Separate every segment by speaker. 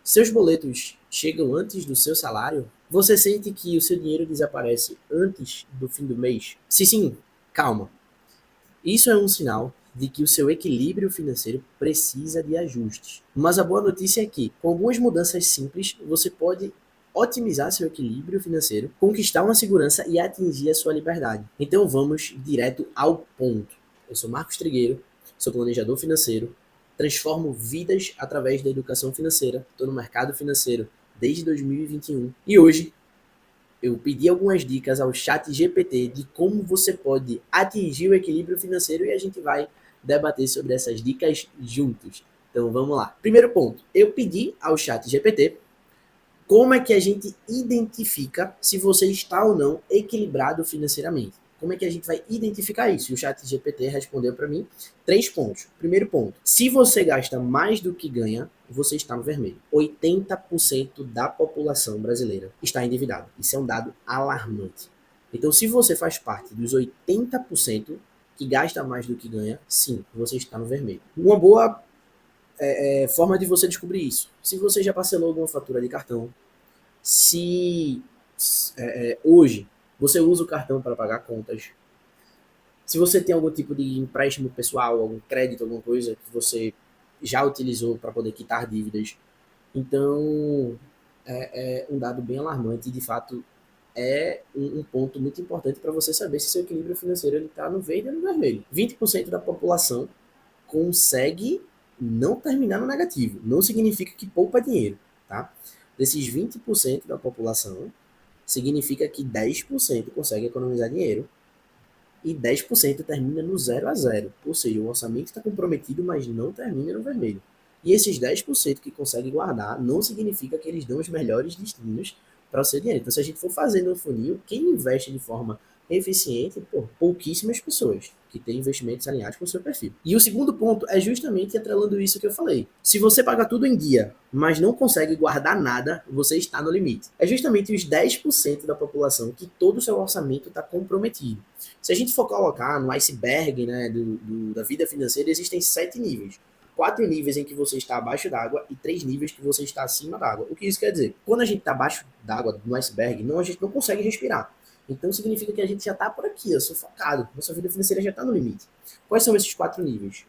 Speaker 1: Seus boletos chegam antes do seu salário? Você sente que o seu dinheiro desaparece antes do fim do mês? Se sim, calma. Isso é um sinal de que o seu equilíbrio financeiro precisa de ajustes. Mas a boa notícia é que, com algumas mudanças simples, você pode otimizar seu equilíbrio financeiro, conquistar uma segurança e atingir a sua liberdade. Então vamos direto ao ponto. Eu sou Marcos Trigueiro, sou planejador financeiro, transformo vidas através da educação financeira, estou no mercado financeiro desde 2021 e hoje eu pedi algumas dicas ao chat GPT de como você pode atingir o equilíbrio financeiro e a gente vai debater sobre essas dicas juntos. Então vamos lá. Primeiro ponto, eu pedi ao chat GPT como é que a gente identifica se você está ou não equilibrado financeiramente. Como é que a gente vai identificar isso? E o chat GPT respondeu para mim 3 pontos. Primeiro ponto, se você gasta mais do que ganha, você está no vermelho. 80% da população brasileira está endividada. Isso é um dado alarmante. Então, se você faz parte dos 80% que gasta mais do que ganha, sim, você está no vermelho. Uma boa forma de você descobrir isso. Se você já parcelou alguma fatura de cartão, se hoje você usa o cartão para pagar contas, se você tem algum tipo de empréstimo pessoal, algum crédito, alguma coisa que você já utilizou para poder quitar dívidas, então é um dado bem alarmante e de fato é um ponto muito importante para você saber se seu equilíbrio financeiro está no verde ou no vermelho. 20% da população consegue não terminar no negativo. Não significa que poupa dinheiro, tá? Desses 20% da população, significa que 10% consegue economizar dinheiro e 10% termina no 0 a 0. Ou seja, o orçamento está comprometido, mas não termina no vermelho. E esses 10% que conseguem guardar não significa que eles dão os melhores destinos para o seu dinheiro. Então, se a gente for fazendo um funil, quem investe de forma eficiente, pouquíssimas pessoas que têm investimentos alinhados com o seu perfil. E o segundo ponto é justamente atrelando isso que eu falei. Se você paga tudo em dia, mas não consegue guardar nada, você está no limite. É justamente os 10% da população que todo o seu orçamento está comprometido. Se a gente for colocar no iceberg, né, da vida financeira, existem 7 níveis. 4 níveis em que você está abaixo d'água e 3 níveis que você está acima d'água. O que isso quer dizer? Quando a gente está abaixo d'água, no iceberg, a gente não consegue respirar. Então significa que a gente já está por aqui, sufocado. Nossa vida financeira já está no limite. Quais são esses 4 níveis?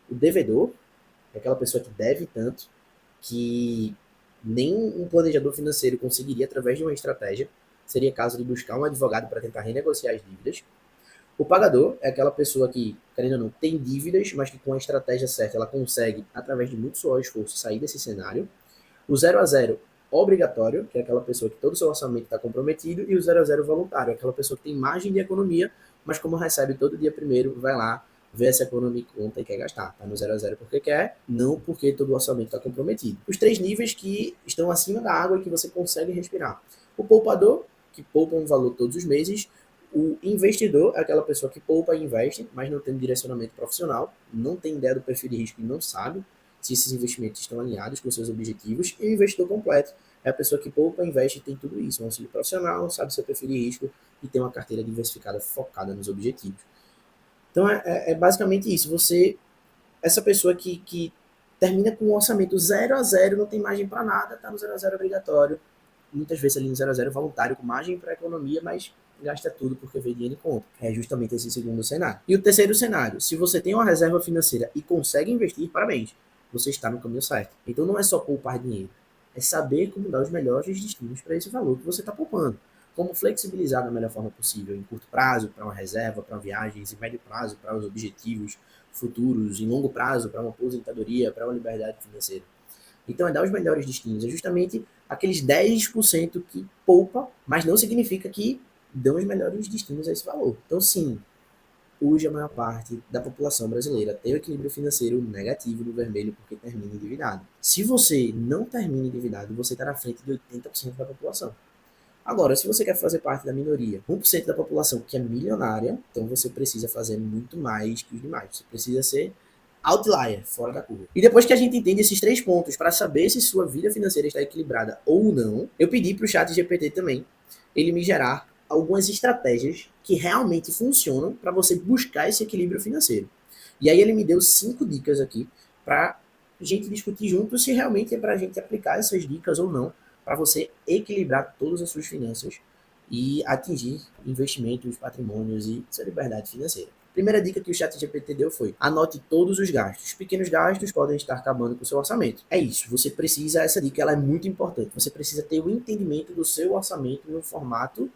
Speaker 1: O devedor, é aquela pessoa que deve tanto que nem um planejador financeiro conseguiria através de uma estratégia. Seria caso de buscar um advogado para tentar renegociar as dívidas. O pagador é aquela pessoa que, querendo ou não, tem dívidas, mas que com a estratégia certa ela consegue, através de muito suor e esforço, sair desse cenário. O 0 a 0 obrigatório, que é aquela pessoa que todo o seu orçamento está comprometido, e o 0 a 0 voluntário, aquela pessoa que tem margem de economia, mas como recebe todo dia primeiro, vai lá, vê essa economia e conta e quer gastar. Está no 0 a 0 porque quer, não porque todo o orçamento está comprometido. Os 3 níveis que estão acima da água e que você consegue respirar. O poupador, que poupa um valor todos os meses. O investidor é aquela pessoa que poupa e investe, mas não tem direcionamento profissional, não tem ideia do perfil de risco e não sabe se esses investimentos estão alinhados com seus objetivos. E o investidor completo é a pessoa que poupa, investe e tem tudo isso. Um auxílio profissional, sabe seu perfil de risco e tem uma carteira diversificada focada nos objetivos. Então é basicamente isso. Essa pessoa que termina com um orçamento 0 a 0, não tem margem para nada, está no 0 a 0 obrigatório. Muitas vezes ali no 0 a 0 voluntário, com margem para economia, mas gasta tudo porque vê dinheiro em conta. É justamente esse segundo cenário. E o terceiro cenário, se você tem uma reserva financeira e consegue investir, parabéns, você está no caminho certo. Então não é só poupar dinheiro, é saber como dar os melhores destinos para esse valor que você está poupando. Como flexibilizar da melhor forma possível, em curto prazo, para uma reserva, para viagens, em médio prazo, para os objetivos futuros, em longo prazo, para uma aposentadoria, para uma liberdade financeira. Então é dar os melhores destinos, é justamente aqueles 10% que poupa, mas não significa que dão os melhores destinos a esse valor. Então sim, hoje a maior parte da população brasileira tem o equilíbrio financeiro negativo no vermelho porque termina endividado. Se você não termina endividado, você está na frente de 80% da população. Agora, se você quer fazer parte da minoria, 1% da população que é milionária, então você precisa fazer muito mais que os demais. Você precisa ser outlier, fora da curva. E depois que a gente entende esses 3 pontos para saber se sua vida financeira está equilibrada ou não, eu pedi para o chat GPT também ele me gerar algumas estratégias que realmente funcionam para você buscar esse equilíbrio financeiro. E aí ele me deu 5 dicas aqui para a gente discutir junto se realmente é para a gente aplicar essas dicas ou não, para você equilibrar todas as suas finanças e atingir investimentos, patrimônios e sua liberdade financeira. Primeira dica que o ChatGPT deu foi: anote todos os gastos. Pequenos gastos podem estar acabando com o seu orçamento. É isso, você precisa, essa dica ela é muito importante. Você precisa ter o entendimento do seu orçamento no formato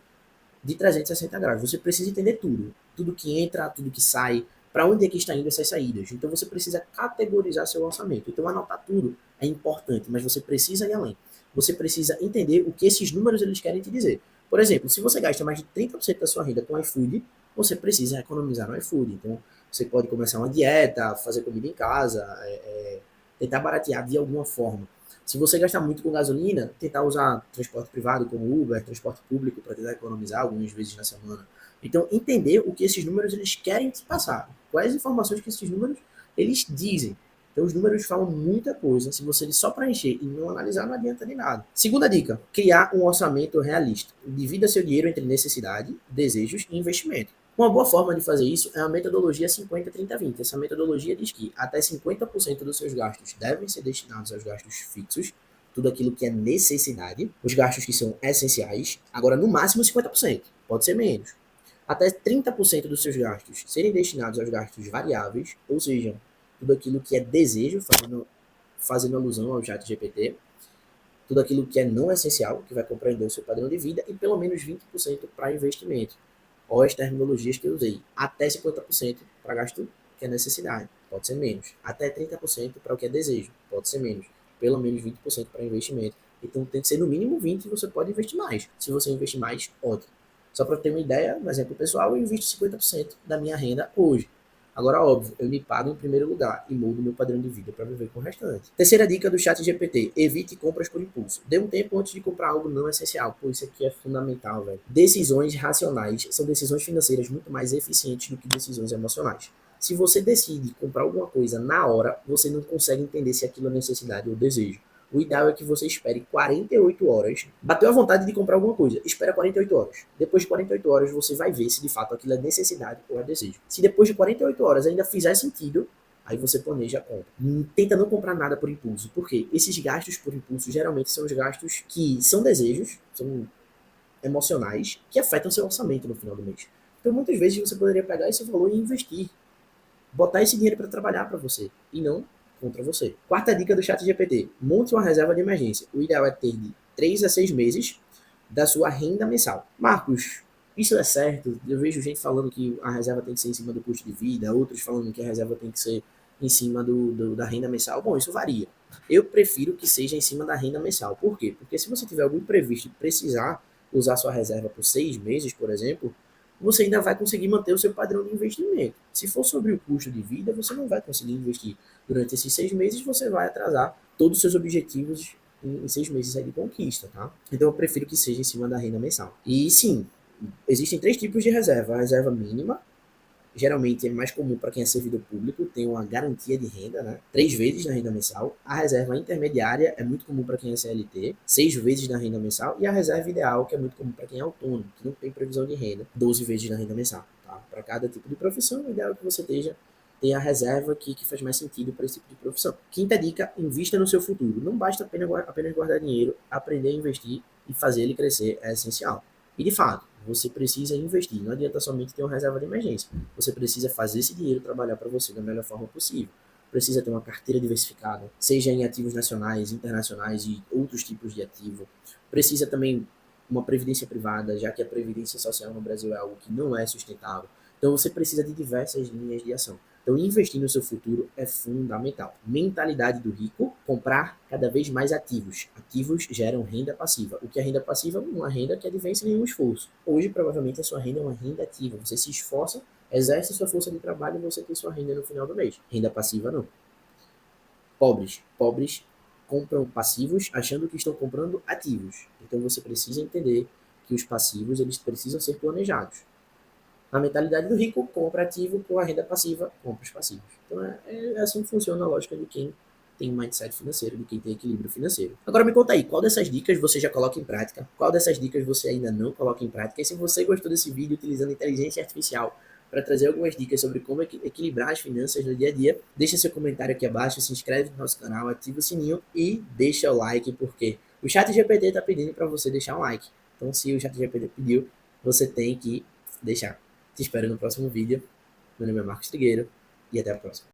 Speaker 1: de 360 graus. Você precisa entender tudo. Tudo que entra, tudo que sai, para onde é que está indo essas saídas. Então você precisa categorizar seu orçamento. Então anotar tudo é importante, mas você precisa ir além. Você precisa entender o que esses números eles querem te dizer. Por exemplo, se você gasta mais de 30% da sua renda com iFood, você precisa economizar no iFood. Então você pode começar uma dieta, fazer comida em casa, tentar baratear de alguma forma. Se você gastar muito com gasolina, tentar usar transporte privado como Uber, transporte público para tentar economizar algumas vezes na semana. Então, entender o que esses números eles querem te passar. Quais informações que esses números eles dizem. Então, os números falam muita coisa. Se você só preencher e não analisar, não adianta de nada. Segunda dica: criar um orçamento realista. Divida seu dinheiro entre necessidade, desejos e investimento. Uma boa forma de fazer isso é a metodologia 50-30-20. Essa metodologia diz que até 50% dos seus gastos devem ser destinados aos gastos fixos, tudo aquilo que é necessidade, os gastos que são essenciais, agora no máximo 50%, pode ser menos. Até 30% dos seus gastos serem destinados aos gastos variáveis, ou seja, tudo aquilo que é desejo, fazendo alusão ao chat GPT, tudo aquilo que é não essencial, que vai compreender o seu padrão de vida, e pelo menos 20% para investimento. Olha as terminologias que eu usei. Até 50% para gasto que é necessidade, pode ser menos. Até 30% para o que é desejo, pode ser menos. Pelo menos 20% para investimento. Então tem que ser no mínimo 20% e você pode investir mais. Se você investir mais, ótimo. Só para ter uma ideia, no exemplo pessoal, eu invisto 50% da minha renda hoje. Agora, óbvio, eu me pago em primeiro lugar e mudo meu padrão de vida para viver com o restante. Terceira dica do chat GPT: evite compras por impulso. Dê um tempo antes de comprar algo não essencial, pois isso aqui é fundamental, velho. Decisões racionais são decisões financeiras muito mais eficientes do que decisões emocionais. Se você decide comprar alguma coisa na hora, você não consegue entender se aquilo é necessidade ou desejo. O ideal é que você espere 48 horas. Bateu a vontade de comprar alguma coisa, espera 48 horas. Depois de 48 horas, você vai ver se de fato aquilo é necessidade ou é desejo. Se depois de 48 horas ainda fizer sentido, aí você planeja a compra. Tenta não comprar nada por impulso, porque esses gastos por impulso geralmente são os gastos que são desejos, são emocionais, que afetam seu orçamento no final do mês. Então muitas vezes você poderia pegar esse valor e investir. Botar esse dinheiro para trabalhar para você e não contra você. Quarta dica do chat GPT: monte uma reserva de emergência. O ideal é ter de 3 a 6 meses da sua renda mensal. Marcos, isso é certo? Eu vejo gente falando que a reserva tem que ser em cima do custo de vida, outros falando que a reserva tem que ser em cima da renda mensal. Bom, isso varia. Eu prefiro que seja em cima da renda mensal. Por quê? Porque se você tiver algum imprevisto e precisar usar sua reserva por 6 meses, por exemplo, você ainda vai conseguir manter o seu padrão de investimento. Se for sobre o custo de vida, você não vai conseguir investir. Durante esses 6 meses, você vai atrasar todos os seus objetivos em 6 meses de conquista, tá? Então eu prefiro que seja em cima da renda mensal. E sim, existem 3 tipos de reserva. A reserva mínima, geralmente é mais comum para quem é servidor público, tem uma garantia de renda, né? 3 vezes na renda mensal. A reserva intermediária é muito comum para quem é CLT, 6 vezes na renda mensal. E a reserva ideal, que é muito comum para quem é autônomo, que não tem previsão de renda, 12 vezes na renda mensal. Tá? Para cada tipo de profissão, o ideal é que você tenha a reserva que faz mais sentido para esse tipo de profissão. Quinta dica: invista no seu futuro. Não basta apenas guardar dinheiro, aprender a investir e fazer ele crescer é essencial. E de fato, você precisa investir. Não adianta somente ter uma reserva de emergência. Você precisa fazer esse dinheiro trabalhar para você da melhor forma possível. Precisa ter uma carteira diversificada, seja em ativos nacionais, internacionais e outros tipos de ativo. Precisa também uma previdência privada, já que a previdência social no Brasil é algo que não é sustentável. Então você precisa de diversas linhas de ação. Então, investir no seu futuro é fundamental. Mentalidade do rico: comprar cada vez mais ativos. Ativos geram renda passiva. O que é renda passiva? Uma renda que advém sem nenhum esforço. Hoje, provavelmente, a sua renda é uma renda ativa. Você se esforça, exerce sua força de trabalho e você tem sua renda no final do mês. Renda passiva, não. Pobres. Pobres compram passivos achando que estão comprando ativos. Então, você precisa entender que os passivos eles precisam ser planejados. A mentalidade do rico: compra ativo, com a renda passiva, compra os passivos. Então é assim que funciona a lógica de quem tem um mindset financeiro, de quem tem equilíbrio financeiro. Agora me conta aí, qual dessas dicas você já coloca em prática? Qual dessas dicas você ainda não coloca em prática? E se você gostou desse vídeo utilizando inteligência artificial para trazer algumas dicas sobre como equilibrar as finanças no dia a dia. Deixa seu comentário aqui abaixo, se inscreve no nosso canal, ativa o sininho e deixa o like, porque o ChatGPT está pedindo para você deixar um like. Então, se o ChatGPT pediu, você tem que deixar. Te espero no próximo vídeo. Meu nome é Marcos Trigueiro e até a próxima.